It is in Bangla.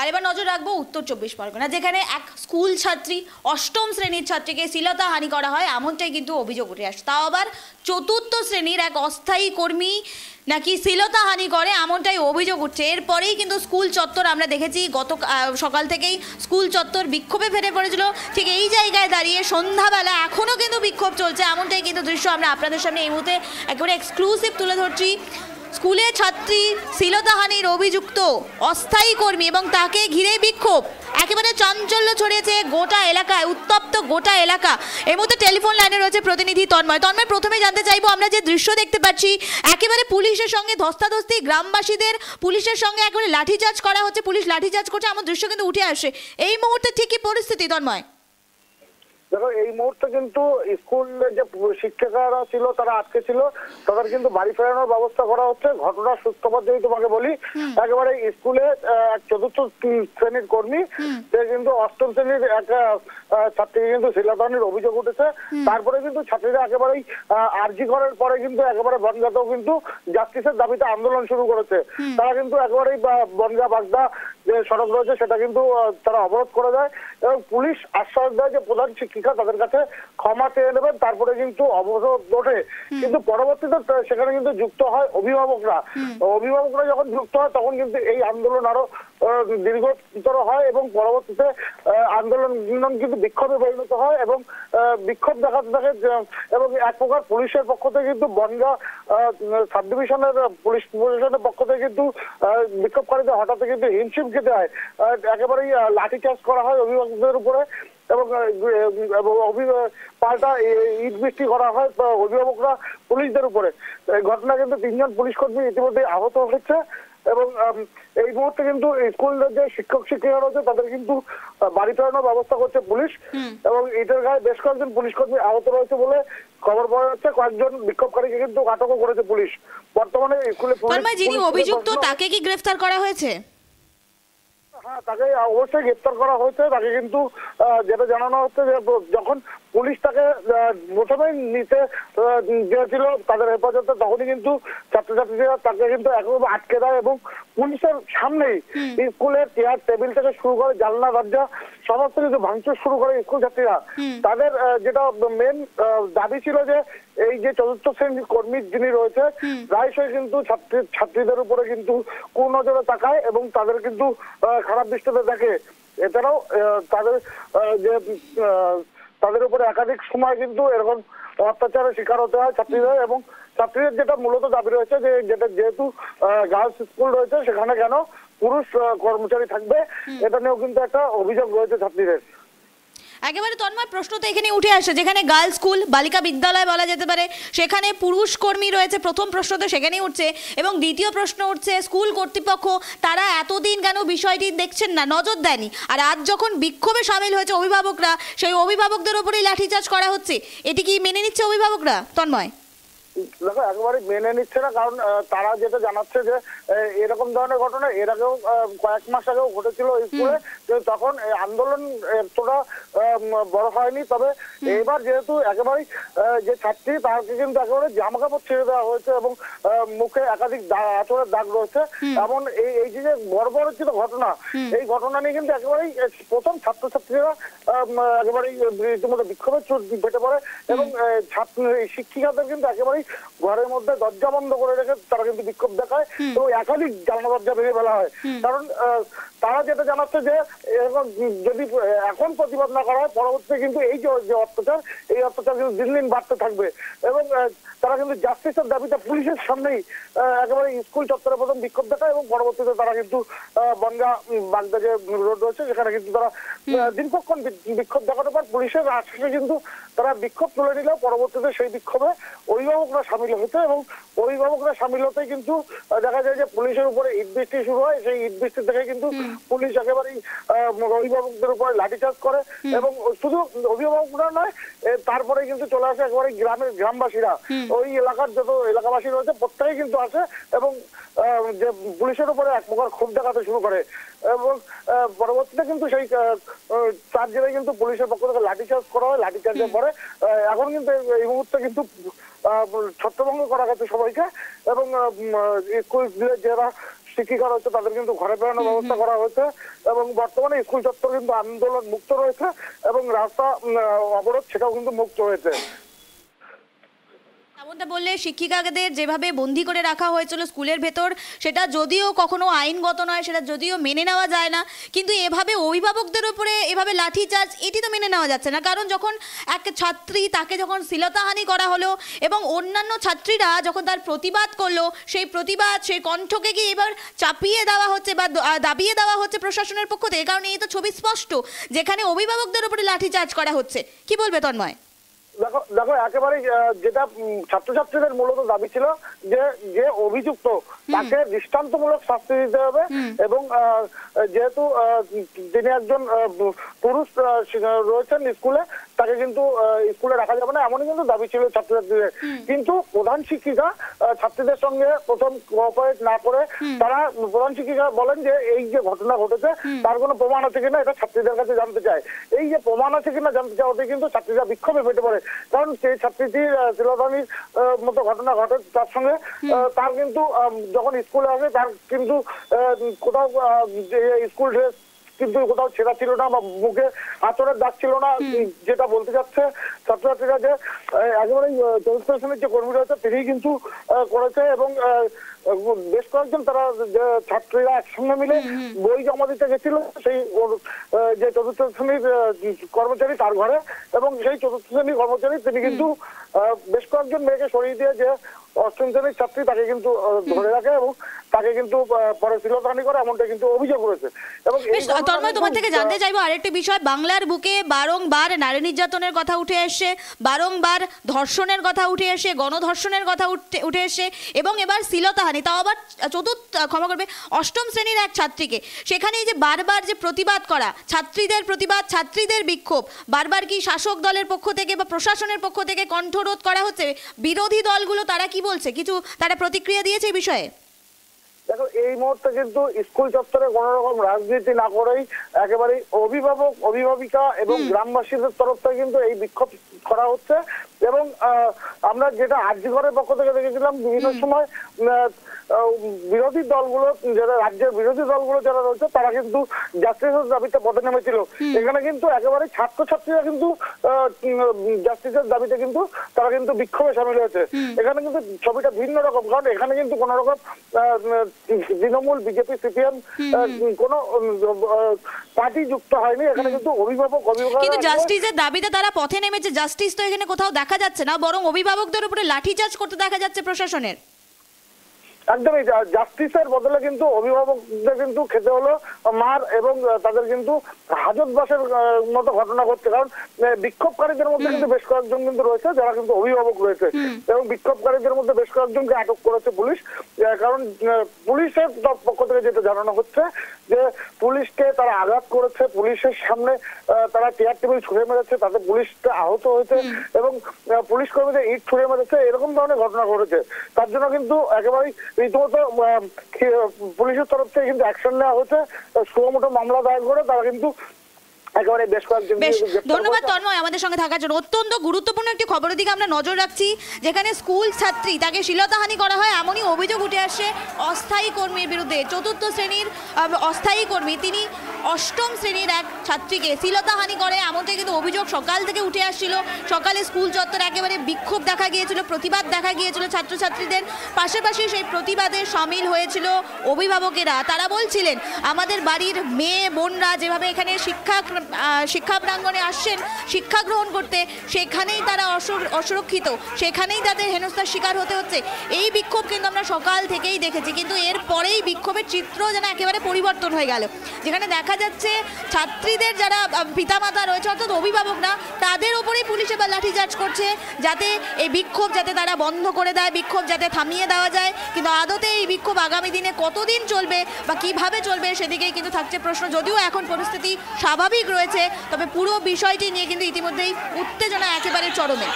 আর এবার নজর রাখবো উত্তর 24 পরগনা, যেখানে এক স্কুল ছাত্রী, অষ্টম শ্রেণীর ছাত্রীকে শ্লীলতাহানি করা হয় এমনটাই কিন্তু অভিযোগ উঠে আসে। তাও আবার চতুর্থ শ্রেণীর এক অস্থায়ী কর্মী নাকি শ্লীলতাহানি করে এমনটাই অভিযোগ উঠছে। এরপরেই কিন্তু স্কুল চত্বর আমরা দেখেছি গত সকাল থেকেই স্কুল চত্বর বিক্ষোভে ফেটে পড়েছিল। ঠিক এই জায়গায় দাঁড়িয়ে সন্ধ্যাবেলা এখনও কিন্তু বিক্ষোভ চলছে, এমনটাই কিন্তু দৃশ্য আমরা আপনাদের সামনে এই মুহূর্তে একেবারে এক্সক্লুসিভ তুলে ধরছি। স্কুলে ছাত্রী শ্লীলতাহানির অভিযুক্ত অস্থায়ী কর্মী এবং তাকে ঘিরে বিক্ষোভ, একেবারে চাঞ্চল্য ছড়িয়েছে গোটা এলাকায়, উত্তপ্ত গোটা এলাকা। এই মুহূর্তে টেলিফোন লাইনে রয়েছে প্রতিনিধি তন্ময়। প্রথমে জানতে চাইবো, আমরা যে দৃশ্য দেখতে পাচ্ছি একেবারে পুলিশের সঙ্গে ধস্তাধস্তি, গ্রামবাসীদের পুলিশের সঙ্গে একেবারে লাঠিচার্জ করা হচ্ছে, পুলিশ লাঠিচার্জ করছে, এমন দৃশ্য কিন্তু উঠে আসে। এই মুহূর্তে ঠিক কি পরিস্থিতি তন্ময়? দেখো, এই মুহূর্তে কিন্তু স্কুলের যে শিক্ষিকারা ছিল তারা আটকে ছিল, তাদের কিন্তু বাড়ি ফেরানোর ব্যবস্থা করা হচ্ছে। ঘটনার সূত্রপাত যদি তোমাকে বলি, একেবারে স্কুলে এক চতুর্থ শ্রেণীর কর্মী, সে কিন্তু অষ্টম শ্রেণীর এক ছাত্রীকে কিন্তু শ্লীলতাহানির অভিযোগ উঠেছে। তারপরে কিন্তু ছাত্রীরা একেবারেই আরজি করার পরে কিন্তু একেবারে বনগাঁতেও কিন্তু জাস্টিসের দাবিতে আন্দোলন শুরু করেছে। তারা কিন্তু একেবারেই বনগাঁ বাগদা যে সড়ক রয়েছে সেটা কিন্তু তারা অবরোধ করে দেয় এবং পুলিশ আশ্বাস দেয় যে প্রধান শিক্ষিকা তাদের কাছে ক্ষমা চেয়ে নেবেন। তারপরে কিন্তু অবরোধ ওঠে, কিন্তু পরবর্তীতে সেখানে কিন্তু যুক্ত হয় অভিভাবকরা। অভিভাবকরা যখন যুক্ত হয় তখন কিন্তু এই আন্দোলন আরো দীর্ঘতর হয় এবং পরবর্তীতে আন্দোলন কিন্তু বিক্ষোভে পরিণত হয় এবং বিক্ষোভ দেখাতে থাকে এবং এক প্রকার পুলিশের পক্ষ থেকে কিন্তু বনগাঁ সাব ডিভিশনের পুলিশ প্রশাসনের পক্ষ থেকে কিন্তু বিক্ষোভকারীদের হঠাৎ কিন্তু হিমশিম খেতে হয়, একেবারেই লাঠিচার্জ করা হয় অভিভাবকদের উপরে এবং পাল্টা ইট বৃষ্টি করা হয় অভিভাবকরা পুলিশদের উপরে। এই ঘটনা কিন্তু 3 জন পুলিশ কর্মী ইতিমধ্যে আহত হয়েছে এবং এই মুহূর্তে কিন্তু স্কুলের যে শিক্ষক শিক্ষিকা রয়েছে তাদের কিন্তু বাড়ি ফেরানোর ব্যবস্থা করছে পুলিশ এবং এটার গায়ে বেশ কয়েকজন পুলিশ কর্মী আহত রয়েছে বলে খবর পাওয়া যাচ্ছে। কয়েকজন বিক্ষোভকারীকে কিন্তু আটকও করেছে পুলিশ। বর্তমানে স্কুলে যিনি অভিযুক্ত তাকে কি গ্রেফতার করা হয়েছে? হ্যাঁ, তাকে অবশ্যই গ্রেপ্তার করা হয়েছে। তাকে কিন্তু যেটা জানানো হচ্ছে যে যখন পুলিশ তাকে প্রথমেই নিতে গিয়েছিল তাদের হেফাজতে, তখনই কিন্তু ছাত্রছাত্রীরা তাকে কিন্তু একদম আটকে দেয় এবং পুলিশের সামনেই স্কুলের চেয়ার টেবিল থেকে শুরু করে জানলা দরজা সমস্ত কিছু ভাঙচুর শুরু করে স্কুল ছাত্রীরা। তাদের যেটা মেন দাবি ছিল যে এই যে চতুর্থ শ্রেণীর কর্মী যিনি রয়েছে প্রায়শই কিন্তু ছাত্রীদের উপরে কিন্তু কুনজরে তাকায় এবং তাদের কিন্তু খারাপ দৃষ্টিতে দেখে। এছাড়াও তাদের উপরে একাধিক সময় কিন্তু এরকম অত্যাচারের শিকার হতে হয় ছাত্রীদের এবং ছাত্রীদের যেটা মূলত দাবি রয়েছে যে যেহেতু গার্লস স্কুল রয়েছে সেখানে কেন পুরুষ কর্মচারী থাকবে, এটা নিয়েও কিন্তু একটা অভিযোগ রয়েছে ছাত্রীদের। একেবারে তন্ময়, প্রশ্ন তো এখানে উঠে আসে, যেখানে গার্লস স্কুল বালিকা বিদ্যালয় বলা যেতে পারে সেখানে পুরুষ কর্মী রয়েছে, প্রথম প্রশ্ন তো সেখানেই উঠছে এবং দ্বিতীয় প্রশ্ন উঠছে স্কুল কর্তৃপক্ষ তারা এতদিন কেন বিষয়টি দেখছেন না, নজর দেয়নি। আর আজ যখন বিক্ষোভে সামিল হয়েছে অভিভাবকরা, সেই অভিভাবকদের উপরেই লাঠিচার্জ করা হচ্ছে, এটি কি মেনে নিচ্ছে অভিভাবকরা তন্ময়? দেখো, একেবারে মেনে নিচ্ছে না, কারণ তারা যেটা জানাচ্ছে যে এরকম ধরনের ঘটনা এর আগেও কয়েক মাস আগেও ঘটেছিল স্কুলে, তখন আন্দোলন এতটা বড় হয়নি। তবে এবার যেহেতু একেবারেই যে ছাত্রী তাকে কিন্তু একেবারে জামা কাপড় ছেড়ে দেওয়া হয়েছে এবং মুখে একাধিক আঁচড়ের দাগ রয়েছে, এমন এই যে বর্বরচিত ঘটনা, এই ঘটনা নিয়ে কিন্তু একেবারেই প্রথম ছাত্রছাত্রীরা একেবারেই ইতিমধ্যে বিক্ষোভের চোট ফেটে পড়ে এবং শিক্ষিকাদের কিন্তু একেবারেই ঘরের মধ্যে দরজা বন্ধ করে রেখে তারা কিন্তু বিক্ষোভ দেখায় এবং একাধিক জানলা দরজা ভেঙে ফেলা হয়। কারণ তারা যেটা জানাচ্ছে যে যদি এখন প্রতিবাদ না করা হয় পরবর্তীতে কিন্তু এই যে অত্যাচার, এই অত্যাচার কিন্তু দিন দিন বাড়তে থাকবে এবং তারা কিন্তু জাস্টিসের দাবিতে পুলিশের সামনেই একেবারে স্কুল চত্বরে প্রথম বিক্ষোভ দেখায় এবং পরবর্তীতে তারা কিন্তু বনগাঁ বাগদা যে রোড রয়েছে সেখানে কিন্তু তারা দীর্ঘক্ষণ বিক্ষোভ দেখানোর পর পুলিশের আশ্বাসে কিন্তু তারা বিক্ষোভ তুলে নিলেও পরবর্তীতে সেই বিক্ষোভে অভিভাবকরা সামিল হয়েছে এবং অভিভাবকরা সামিল হতেই কিন্তু দেখা যায় যে পুলিশের উপরে ইট বৃষ্টি শুরু হয়। সেই ইট বৃষ্টি থেকে কিন্তু পুলিশ একেবারেই অভিভাবকদের উপরে লাঠিচার্জ করে এবং শুধু অভিভাবকরা নয়, তারপরে কিন্তু চলে আসে একেবারে গ্রামবাসীরা, ওই এলাকার যত এলাকাবাসী রয়েছে প্রত্যেকেই কিন্তু আসে এবং যে পুলিশের উপরে এক প্রকার ক্ষোভ দেখাতে শুরু করে এবং পরবর্তীতে কিন্তু সেই তার জেরে কিন্তু পুলিশের পক্ষ থেকে লাঠিচার্জ করা হয়। লাঠিচার্জের পরে এখন কিন্তু এই মুহূর্তে কিন্তু ছত্রভঙ্গ করা গেছে সবাইকে এবং স্কুল যারা শিক্ষিকা রয়েছে তাদের কিন্তু ঘরে ফেরানোর ব্যবস্থা করা হয়েছে এবং বর্তমানে স্কুল চত্বর কিন্তু আন্দোলন মুক্ত রয়েছে এবং রাস্তা অবরোধ সেটাও কিন্তু মুক্ত হয়েছে। এমনটা বললে শিক্ষিকাদের যেভাবে বন্দি করে রাখা হয়েছিল স্কুলের ভেতর, সেটা যদিও কখনো আইনগত নয়, সেটা যদিও মেনে নেওয়া যায় না, কিন্তু এভাবে অভিভাবকদের উপরে এভাবে লাঠিচার্জ এটি তো মেনে নেওয়া যাচ্ছে না। কারণ যখন এক ছাত্রী তাকে যখন শ্লীলতাহানি করা হলো এবং অন্যান্য ছাত্রীরা যখন তার প্রতিবাদ করলো, সেই প্রতিবাদ সেই কণ্ঠকে কি এবার চাপিয়ে দেওয়া হচ্ছে বা দাবিয়ে দেওয়া হচ্ছে প্রশাসনের পক্ষ থেকে? কারণ এই তো ছবি স্পষ্ট, যেখানে অভিভাবকদের উপরে লাঠিচার্জ করা হচ্ছে। কি বলবে তন্ময়? দেখো একেবারে যেটা ছাত্রছাত্রীদের মূলত দাবি ছিল যে যে অভিযুক্ত তাকে দৃষ্টান্তমূলক শাস্তি দিতে হবে এবং যেহেতু তিনি একজন পুরুষ রয়েছেন স্কুলে, তাকে কিন্তু স্কুলে রাখা যাবে না, এমনই কিন্তু দাবি ছিল ছাত্রছাত্রীদের। কিন্তু প্রধান শিক্ষিকা ছাত্রীদের সঙ্গে প্রথম কোঅপারেট না করে তারা প্রধান শিক্ষিকা বলেন যে এই যে ঘটনা ঘটেছে তার কোনো প্রমাণ আছে কিনা এটা ছাত্রীদের কাছে জানতে চায়। এই যে প্রমাণ আছে কিনা জানতে চাওয়াতে কিন্তু ছাত্রীরা বিক্ষোভে ফেটে পড়ে। কারণ সেই ছাত্রীটির শ্লীলতাহানির মতো ঘটনা ঘটে, তার সঙ্গে তার কিন্তু যখন স্কুলে আসে তার কিন্তু কোথাও স্কুল ড্রেস কিন্তু কোথাও ছেঁড়া ছিল না বা মুখে আঁচড়ের দাগ ছিল না। যেটা বলতে চাচ্ছে ছাত্রছাত্রীরা যে একেবারে চতুর্থ শ্রেণীর যে কর্মী রয়েছে তিনি কিন্তু করেছে এবং বেশ কয়েকজন তারা ছাত্রীরা একসঙ্গে মিলে বই জমা দিতে গেছিল সেই যে চতুর্থ শ্রেণীর কর্মচারী তার ঘরে, এবং সেই চতুর্থ শ্রেণীর কর্মচারী তিনি কিন্তু বেশ কয়েকজন মেয়েকে সরিয়ে দিয়ে যে অষ্টম শ্রেণীর ছাত্রী তাকে কিন্তু ধরে রাখে এবং তাকে কিন্তু পরে শ্লীলতাহানি করে, এমনটা কিন্তু অভিযোগ রয়েছে। এবং তন্ময়, তোমার থেকে জানতে চাইবো আরেকটি বিষয়। বাংলার বুকে বারংবার নারী নির্যাতনের কথা উঠে এসছে, বারংবার ধর্ষণের কথা উঠে এসে, গণধর্ষণের কথা উঠে এসে, এবং এবার শ্লীলতাহানি, তাও আবার অষ্টম শ্রেণীর এক ছাত্রীকে। সেখানে এই যে বারবার যে প্রতিবাদ করা, ছাত্রীদের প্রতিবাদ, ছাত্রীদের বিক্ষোভ, বারবার কি শাসক দলের পক্ষ থেকে বা প্রশাসনের পক্ষ থেকে কণ্ঠরোধ করা হচ্ছে? বিরোধী দলগুলো তারা কি বলছে? কিছু তারা প্রতিক্রিয়া দিয়েছে এই বিষয়ে? দেখো এই মুহূর্তে কিন্তু স্কুল চত্বরে কোন রকম রাজনীতি না করেই একেবারে অভিভাবক অভিভাবিকা এবং গ্রামবাসীদের তরফ থেকে কিন্তু এই বিক্ষোভ করা হচ্ছে। এবং আমরা যেটা আরজিকরের পক্ষ থেকে দেখেছিলাম বিভিন্ন সময় বিরোধী দলগুলো যারা রাজ্যের বিরোধী দলগুলো যারা রয়েছে তারা কিন্তু জাস্টিসের দাবিতে পথে নেমেছিল। এখানে কিন্তু একেবারে ছাত্রছাত্রীরা কিন্তু জাস্টিসের দাবিতে কিন্তু তারা কিন্তু বিক্ষোভে সামিল হয়েছে। এখানে কিন্তু ছবিটা ভিন্ন রকম, কারণ এখানে কিন্তু কোন রকম তৃণমূল, বিজেপি, সিপিএম কোন পার্টি যুক্ত হয়নি। এখানে কিন্তু অভিভাবক কিন্তু জাস্টিসের দাবিতে তারা পথে নেমেছে। জাস্টিস তো এখানে কোথাও দেখা যাচ্ছে না, বরং অভিভাবকদের উপরে লাঠিচার্জ করতে দেখা যাচ্ছে প্রশাসনের। একদমই, জাস্টিসের বদলে কিন্তু অভিভাবকদের কিন্তু খেতে হলো মার এবং তাদের কিন্তু হাজতবাসের মতো ঘটনা ঘটছে। কারণ বিক্ষোভকারীদের মধ্যে কিন্তু বেশ কয়েকজন কিন্তু রয়েছে যারা কিন্তু অভিভাবক রয়েছে এবং বিক্ষোভকারীদের মধ্যে বেশ কয়েকজনকে আটক করেছে পুলিশ। কারণ পুলিশের পক্ষ থেকে যেটা জানানো হচ্ছে যে পুলিশকে তারা আঘাত করেছে, পুলিশের সামনে তারা চেয়ার টেবিল ছুঁড়ে মেরেছে, তাতে পুলিশকে আহত হয়েছে এবং পুলিশ কর্মীদের ইট ছুঁড়ে মেরেছে, এরকম ধরনের ঘটনা ঘটেছে। তার জন্য কিন্তু একেবারেই রীতিমতো পুলিশের তরফ থেকে কিন্তু অ্যাকশন নেওয়া হয়েছে, সুমোটো মামলা দায়ের করে তারা কিন্তু ধন্যবাদ তন্ময় আমাদের সঙ্গে থাকার জন্য। অত্যন্ত গুরুত্বপূর্ণ একটি খবরের দিকে আমরা নজর রাখছি, যেখানে স্কুল ছাত্রী তাকে শ্লীলতাহানি করা হয় এমনই অভিযোগ উঠে আসছে অস্থায়ী কর্মীর বিরুদ্ধে। চতুর্থ শ্রেণীর অস্থায়ী কর্মী তিনি অষ্টম শ্রেণীর এক ছাত্রীকে শ্লীলতাহানি করে, এমনটাই কিন্তু অভিযোগ সকাল থেকে উঠে আসছিল। সকালে স্কুল চত্বরে একেবারে বিক্ষোভ দেখা গিয়েছিল, প্রতিবাদ দেখা গিয়েছিল ছাত্রছাত্রীদের। পাশাপাশি সেই প্রতিবাদে সামিল হয়েছিল অভিভাবকেরা। তারা বলছিলেন আমাদের বাড়ির মেয়ে বোনরা যেভাবে এখানে শিক্ষা প্রাঙ্গণে আসছেন শিক্ষা গ্রহণ করতে, সেখানেই তারা অসুরক্ষিত, সেখানেই তাদের হেনস্থার শিকার হতে হচ্ছে। এই বিক্ষোভ কিন্তু আমরা সকাল থেকেই দেখেছি, কিন্তু এর পরেই বিক্ষোভের চিত্র যেন একেবারে পরিবর্তন হয়ে গেল, যেখানে দেখা যাচ্ছে ছাত্রীদের যারা পিতামাতা রয়েছে অর্থাৎ অভিভাবকরা তাদের ওপরেই পুলিশ এবার লাঠিচার্জ করছে, যাতে এই বিক্ষোভ যাতে তারা বন্ধ করে দেয়, বিক্ষোভ যাতে থামিয়ে দেওয়া যায়। কিন্তু আদতে এই বিক্ষোভ আগামী দিনে কতদিন চলবে বা কিভাবে চলবে সেদিকেই কিন্তু থাকছে প্রশ্ন। যদিও এখন পরিস্থিতি স্বাভাবিক রয়েছে, তবে পুরো বিষয়টি নিয়ে কিন্তু ইতিমধ্যেই উত্তেজনা একেবারে চরমে।